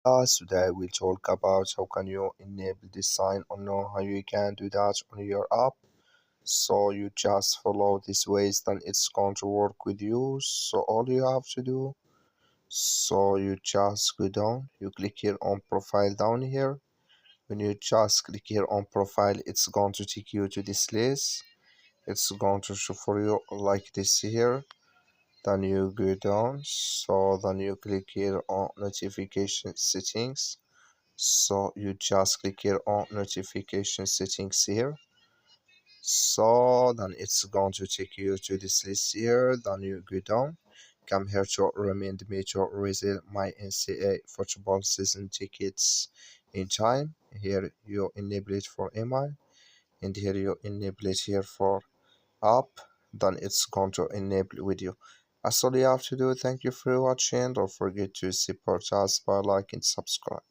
Today we'll talk about how can you enable this sign or know how you can do that on your app. So you just follow these ways, then it's going to work with you. So all you have to do, so you just go down, you click here on profile down here. When you just click here on profile, it's going to take you to this list. It's going to show for you like this here. Then you go down, so then you click here on notification settings. So you just click here on notification settings here. So then it's going to take you to this list here. Then you go down, come here to remind me to resell my NCAA football season tickets in time. Here you enable it for email, and here you enable it here for app. Then it's going to enable with you. That's all you have to do. Thank you for watching. Don't forget to support us by liking, subscribe.